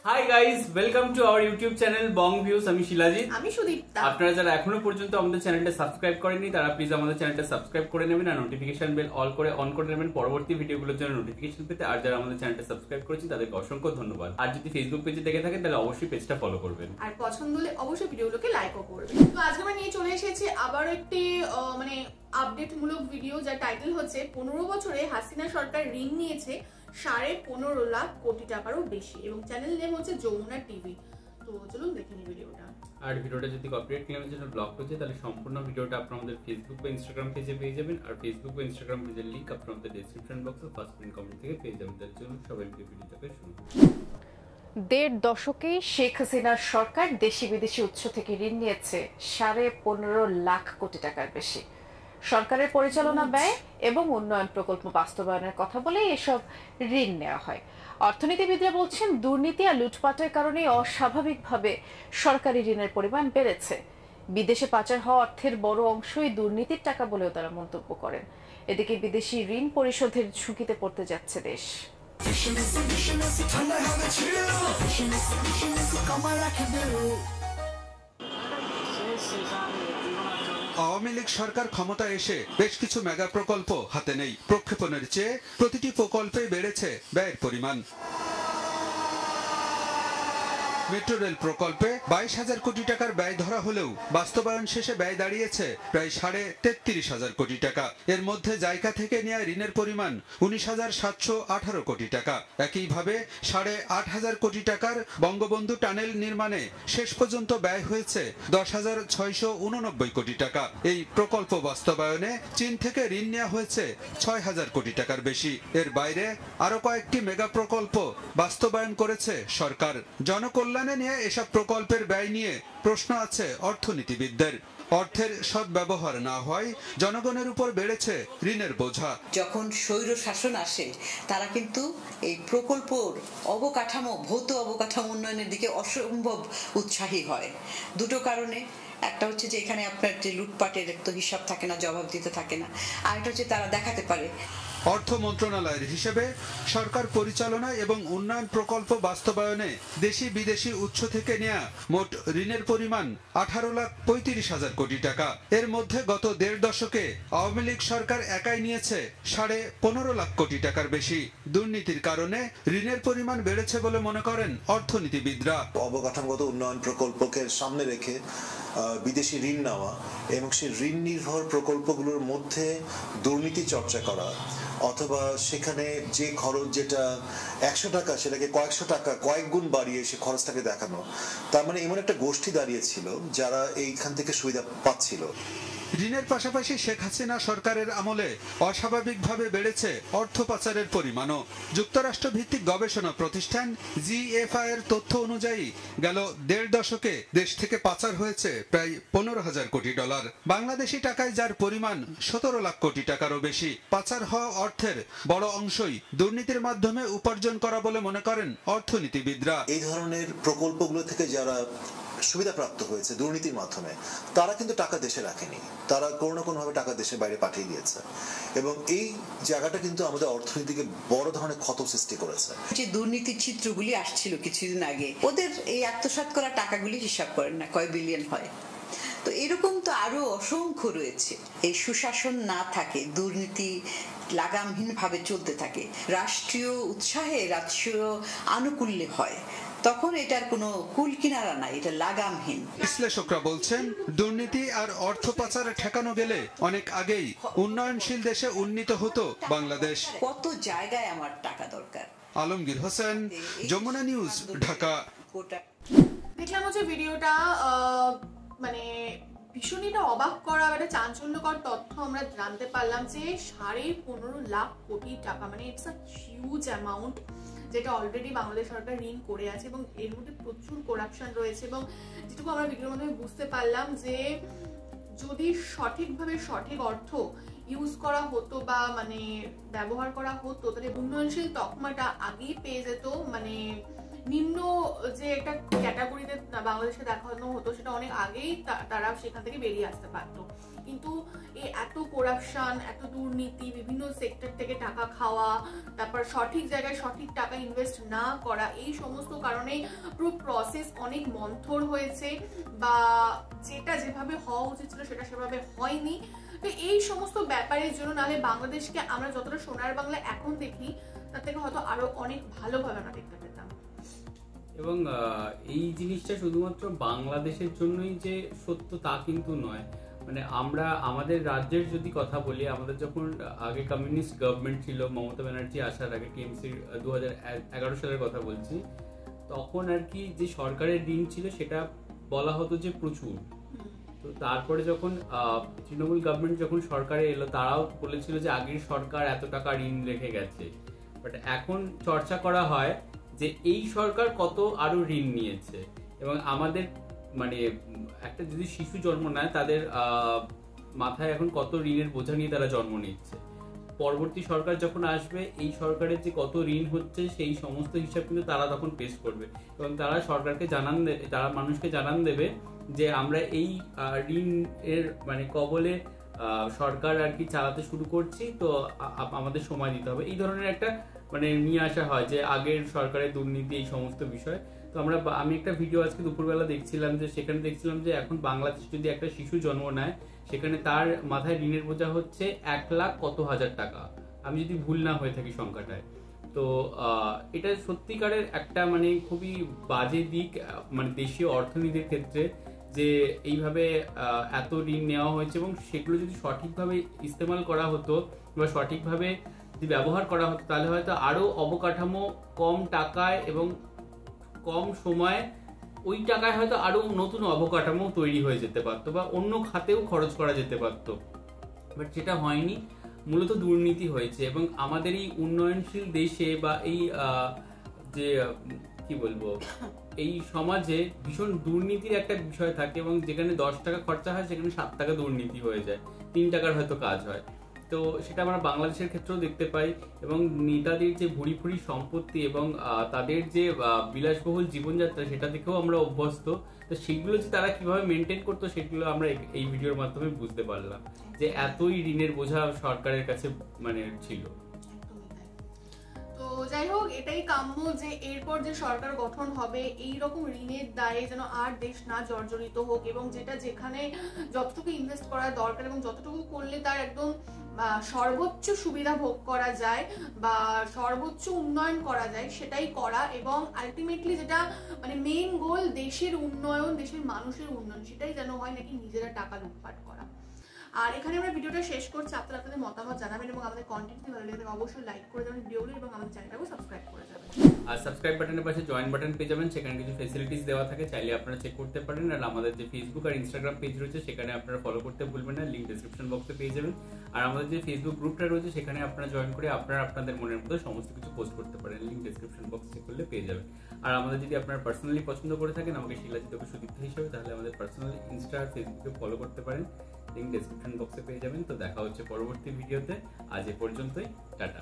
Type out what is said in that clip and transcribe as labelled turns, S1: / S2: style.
S1: Hi guys, welcome to our YouTube channel Bong views. আমি শিলাজিৎ,
S2: আমি সুদীপ্তা।
S1: আপনারা যারা এখনো পর্যন্ত আমাদের চ্যানেলটা সাবস্ক্রাইব করেননি তারা প্লিজ আমাদের চ্যানেলটা সাবস্ক্রাইব করে নেবেন আর নোটিফিকেশন বেল অন করে নেবেন পরবর্তী ভিডিওগুলোর জন্য নোটিফিকেশন পেতে। আর যারা আমাদের চ্যানেলটা সাবস্ক্রাইব করেছেন তাদেরকে অসংখ্য ধন্যবাদ। আর যদি ফেসবুক পেজে দেখে থাকেন তাহলে অবশ্যই পেজটা ফলো করবেন
S2: আর পছন্দ হলে অবশ্যই ভিডিওগুলোকে লাইকও করবেন। তো আজকে আমরা নিয়ে চলে এসেছি আবার একটি আপডেট মূলক ভিডিও, যার টাইটেল হচ্ছে 15 বছরে হাসিনা সরকার ঋণ নিয়েছে 15.5 লাখ কোটি টাকারও বেশি, এবং চ্যানেল নেম হচ্ছে যমুনা টিভি। তো চলুন দেখে নিই ভিডিওটা।
S1: আর ভিডিওটা যদি কপিরাইট ক্লেমের জন্য ব্লক হয়ে যায় তাহলে সম্পূর্ণ ভিডিওটা আপনারা আমাদের ফেসবুক বা ইনস্টাগ্রাম পেজে পেয়ে যাবেন। আর ফেসবুক বা ইনস্টাগ্রাম পেজের লিংক আপনারা আমাদের ডেসক্রিপশন বক্সে ফার্স্ট পিন কমেন্ট থেকে পেয়ে যাবেন। তার জন্য সবাইকে ভিডিওটাকে শুরু করুন।
S3: 1.5 দশকে শেখ হাসিনার সরকার দেশি বিদেশি উৎস থেকে ঋণ নিয়েছে 15.5 লাখ কোটি টাকার বেশি। সরকারের পরিচালনা ব্যয় এবং উন্নয়ন প্রকল্প বাস্তবায়নের কথা বলে এসব ঋণ নেওয়া হয়। অর্থনীতিবিদরা বলছেন, দুর্নীতি আর লুটপাটের কারণে অস্বাভাবিকভাবে সরকারি ঋণের পরিমাণ বেড়েছে। বিদেশে পাচার হওয়া অর্থের বড় অংশই দুর্নীতির টাকা বলেও তারা মন্তব্য করেন। এদিকে বিদেশি ঋণ পরিশোধের ঝুঁকিতে পড়তে যাচ্ছে দেশ।
S4: আওয়ামী লীগ সরকার ক্ষমতা এসে বেশ কিছু মেগা প্রকল্প হাতে নেই। প্রক্ষেপণের চেয়ে প্রতিটি প্রকল্পে বেড়েছে ব্যয়ের পরিমাণ। মেট্রো রেল প্রকল্পে 22,000 কোটি টাকার ব্যয় ধরা হলেও বাস্তবায়ন শেষে ব্যয় দাঁড়িয়েছে প্রায় 33,500 কোটি টাকা। এর মধ্যে জায়গা থেকে নেওয়া ঋণের পরিমাণ 19,718 কোটি টাকা। একইভাবে 8,500 কোটি টাকার বঙ্গবন্ধু টানেল নির্মাণে শেষ পর্যন্ত ব্যয় হয়েছে 10,689 কোটি টাকা। এই প্রকল্প বাস্তবায়নে চীন থেকে ঋণ নেওয়া হয়েছে 6,000 কোটি টাকার বেশি। এর বাইরে আরো কয়েকটি মেগা প্রকল্প বাস্তবায়ন করেছে সরকার। জনকল্যাণ নিয়ে এসব প্রকল্পের ব্যয় নিয়ে প্রশ্ন আছে অর্থনীতিবিদদের। অর্থের সদ্ব্যবহার না হয় জনগণের উপর বেড়েছে ঋণের বোঝা।
S5: যখন স্বৈর শাসন আসে তারা কিন্তু এই প্রকল্পর ভৌত অবকাঠামো উন্নয়নের দিকে অসম্ভব উৎসাহী হয় দুটো কারণে। একটা হচ্ছে যে এখানে আপনার যে লুটপাটের তো হিসাব থাকে না, জবাব দিতে থাকে না। আরেকটা হচ্ছে তারা দেখাতে পারে।
S4: অর্থ মন্ত্রণালয়ের হিসেবে সরকার পরিচালনা এবং উন্নয়ন প্রকল্প বাস্তবায়নে দেশি বিদেশি উৎস থেকে নেওয়া মোট ঋণের পরিমাণ 18,35,000 কোটি টাকা। এর মধ্যে গত 1.5 দশকে আওয়ামী লীগ সরকার একাই নিয়েছে 15.5 লাখ কোটি টাকার বেশি। দুর্নীতির কারণে ঋণের পরিমাণ বেড়েছে বলে মনে করেন অর্থনীতিবিদরা।
S6: অবকাঠামোগত উন্নয়ন প্রকল্পকে সামনে রেখে বিদেশি ঋণ নেওয়া এবং সেই ঋণ নির্ভর প্রকল্পগুলোর মধ্যে দুর্নীতি চর্চা করা, অথবা সেখানে যে খরচ যেটা 100 টাকা সেটাকে কয়েকশো টাকা কয়েক গুণ বাড়িয়ে সে খরচটাকে দেখানো, তার মানে এমন একটা গোষ্ঠী দাঁড়িয়েছিল যারা এইখান থেকে সুবিধা পাচ্ছিল।
S4: ঋণের পাশাপাশি শেখ হাসিনা সরকারের আমলে অস্বাভাবিকভাবে বেড়েছে অর্থ পাচারের পরিমাণও। যুক্তরাষ্ট্র ভিত্তিক গবেষণা প্রতিষ্ঠান জিএফআই এর তথ্য অনুযায়ী গেল 1.5 দশকে দেশ থেকে পাচার হয়েছে প্রায় 15,000 কোটি ডলার। বাংলাদেশি টাকায় যার পরিমাণ 17 লাখ কোটি টাকারও বেশি। পাচার হওয়া অর্থের বড় অংশই দুর্নীতির মাধ্যমে উপার্জন করা বলে মনে করেন অর্থনীতিবিদরা।
S6: এই ধরনের প্রকল্পগুলো থেকে যারা সুবিধা প্রাপ্ত হয়েছে দুর্নীতির মাধ্যমে, তারা কিন্তু টাকা দেশে রাখেনি, তারা কোনো না কোনোভাবে টাকা দেশের বাইরে পাঠিয়ে দিয়েছে, এবং এই জায়গাটা কিন্তু আমাদের অর্থনীতিকে বড় ধরনের ক্ষত সৃষ্টি করেছে।
S5: যে দুর্নীতির চিত্রগুলি আসছিল কিছুদিন আগে, ওদের এই আত্মসাৎ করা টাকাগুলি হিসাব করেন না কয় বিলিয়ন হয়। তো এরকম তো আরো অসংখ্য রয়েছে। এই সুশাসন না থাকে, দুর্নীতি লাগামহীন ভাবে চলতে থাকে, রাষ্ট্রীয় উৎসাহে রাষ্ট্রীয় আনুকূল্যে হয়, তখন এটার কোনো কুল কিনারা নাই, এটা লাগামহীন।
S4: বিশ্লেষকরা বলছেন, দুর্নীতি আর অর্থ পাচার ঠেকানো গেলে অনেক আগেই উন্নয়নশীল দেশে উন্নীত হতো বাংলাদেশ।
S5: কত জায়গায় আমার টাকা দরকার।
S4: আলমগীর হোসেন, যমুনা নিউজ, ঢাকা।
S2: দেখলাম হচ্ছে ভিডিওটা, ভীষণই অবাক করা একটা চাঞ্চল্যকর তথ্য আমরা জানতে পারলাম যে 15.5 লাখ কোটি টাকা, ইটস আ হিউজ অ্যামাউন্ট, যেটা অলরেডি বাংলাদেশ সরকার ঋণ করে আছে, এবং এর মধ্যে প্রচুর করাপশন রয়েছে। এবং যেটুকু আমরা ভিডিওর মাধ্যমে বুঝতে পারলাম যে যদি সঠিকভাবে সঠিক অর্থ ইউজ করা হতো বা ব্যবহার করা হতো, তাহলে উন্নয়নশীল তকমাটা আগেই পেয়ে যেত নিম্ন যে একটা ক্যাটাগরিতে বাংলাদেশে দেখানো হতো সেটা অনেক আগেই তারা সেখান থেকে বেরিয়ে আসতে পারতো। কিন্তু এই এত করাপশন, এত দুর্নীতি, বিভিন্ন সেক্টর থেকে টাকা খাওয়া, তারপর সঠিক জায়গায় সঠিক টাকা ইনভেস্ট না করা, এই সমস্ত কারণে পুরো প্রসেস অনেক মন্থর হয়েছে বা যেটা যেভাবে হওয়া উচিত ছিল সেটা সেভাবে হয়নি। তো এই সমস্ত ব্যাপারের জন্য নাহলে বাংলাদেশকে আমরা যতটা সোনার বাংলা এখন দেখি তার থেকে হয়তো আরো অনেক ভালোভাবে আমরা দেখতে পেতাম।
S1: এবং এই জিনিসটা শুধুমাত্র বাংলাদেশের জন্যই যে সত্য তা কিন্তু নয়। মানে আমরা আমাদের রাজ্যের যদি কথা বলি, আমাদের যখন আগে কমিউনিস্ট গভর্নমেন্ট ছিল, মমতা ব্যানার্জি আসার আগে, টিএমসির 2011 সালের কথা বলছি, তখন আর কি যে সরকারের ঋণ ছিল সেটা বলা হতো যে প্রচুর। তো তারপরে যখন তৃণমূল গভর্নমেন্ট যখন সরকারে এলো, তারাও বলেছিল যে আগের সরকার এত টাকা ঋণ রেখে গেছে। বাট এখন চর্চা করা হয় যে এই সরকার কত আরো ঋণ নিয়েছে। এবং আমাদের মানে একটা যদি শিশু জন্ম নেয়, তাদের মাথায় এখন কত ঋণের বোঝা নিয়ে তারা জন্ম নিচ্ছে। পরবর্তী সরকার যখন আসবে, এই সরকারের যে কত ঋণ হচ্ছে সেই সমস্ত হিসাব কিন্তু তারা তখন পেশ করবে এবং তারা সরকারকে তারা মানুষকে জানান দেবে যে আমরা এই ঋণ এর মানে কবলে সরকার আর কি চালাতে শুরু করছি, তো আমাদের সময় দিতে হবে। এই ধরনের একটা মানে নিয়ে আসা হয় যে আগের সরকারের দুর্নীতি, এই সমস্ত বিষয়। তো আমি একটা ভিডিও আজকে দুপুরবেলা দেখছিলাম, যে সেখানে দেখছিলাম যে এখন বাংলাদেশে যদি একটা শিশু জন্ম নেয়, সেখানে তার মাথায় ঋণের বোঝা হচ্ছে 1 লাখ কত হাজার টাকা, আমি যদি ভুল না হয়ে থাকি সংখ্যাটায়। তো এটা সত্যিকারের একটা মানে খুবই বাজে দিক মানে দেশীয় অর্থনীতির ক্ষেত্রে, যে এইভাবে এত ঋণ নেওয়া হয়েছে। এবং সেগুলো যদি সঠিকভাবে ইস্তেমাল করা হতো বা সঠিকভাবে যদি ব্যবহার করা হতো, তাহলে হয়তো আরো অবকাঠামো কম টাকায় এবং কম সময়ে ওই টাকায় হয়তো আরো নতুন অবকাঠামো তৈরি হয়ে যেতে পারতো বা অন্য খাতেও খরচ করা যেতে পারতো। বাট সেটা হয়নি, মূলত দুর্নীতি হয়েছে। এবং আমাদের এই উন্নয়নশীল দেশে বা এই যে কি বলবো, এই সমাজে ভীষণ দুর্নীতির একটা বিষয় থাকে এবং যেখানে 10 টাকা খরচা হয় সেখানে 7 টাকা দুর্নীতি হয়ে যায়, 3 টাকার হয়তো কাজ হয়। তো সেটা আমরা বাংলাদেশের ক্ষেত্রেও দেখতে পাই। এবং নেতাদের যে ভুরি ভুরি সম্পত্তি এবং তাদের যে বিলাসবহুল জীবনযাত্রা, সেটা দেখেও আমরা অভ্যস্ত। তো সেগুলো যে তারা কিভাবে মেনটেন করতো, সেগুলো আমরা এই ভিডিওর মাধ্যমে বুঝতে পারলাম যে এতই ঋণের বোঝা সরকারের কাছে মানে ছিল।
S2: তো যাই হোক, এটাই কাম্য যে এরপর যে সরকার গঠন হবে, এই রকম ঋণের দায়ে যেন আর দেশ না জর্জরিত হোক এবং যেটা যেখানে যতটুকু ইনভেস্ট করা দরকার এবং যতটুকু করলে তার একদম সর্বোচ্চ সুবিধা ভোগ করা যায় বা সর্বোচ্চ উন্নয়ন করা যায় সেটাই করা। এবং আলটিমেটলি যেটা মানে মেইন গোল, দেশের উন্নয়ন, দেশের মানুষের উন্নয়ন, সেটাই যেন হয়, নাকি নিজেরা টাকা লুটপাট করা। আর এখানে আমরা ভিডিওটা শেষ করছি। আপনারা আপনাদের মতামত জানাবেন এবং আমাদের কন্টেন্ট যদি ভালো লাগে অবশ্যই লাইক করে দেবেন ভিডিওগুলো এবং আমাদের চ্যানেলটাকে সাবস্ক্রাইব করে যাবেন।
S1: আর সাবস্ক্রাইব বাটনের পাশে জয়েন বাটন পেয়ে যাবেন, সেখানে কিছু ফেসিলিটিস দেওয়া থাকে, চাইলে আপনারা চেক করতে পারেন। আর আমাদের যে ফেসবুক আর ইনস্টাগ্রাম পেজ রয়েছে সেখানে আপনারা ফলো করতে ভুলবেন না, লিঙ্ক ডেসক্রিপশন বক্সে পেয়ে যাবেন। আর আমাদের যে ফেসবুক গ্রুপটা রয়েছে সেখানে আপনারা জয়েন করে আপনারা আপনাদের মনের মতো সমস্ত কিছু পোস্ট করতে পারেন, লিঙ্ক ডেসক্রিপশন বক্স চেক করলে পেয়ে যাবেন। আর আমাদের যদি আপনারা পার্সোনালি পছন্দ করে থাকেন আমাকে শিলাজিৎ সুদীপ্ত হিসেবে, তাহলে আমাদের পার্সোনালি ইনস্টা আর ফেসবুকে ফলো করতে পারেন, লিঙ্ক ডেসক্রিপশন বক্সে পেয়ে যাবেন। তো দেখা হচ্ছে পরবর্তী ভিডিওতে, আজ এ পর্যন্তই, টাটা।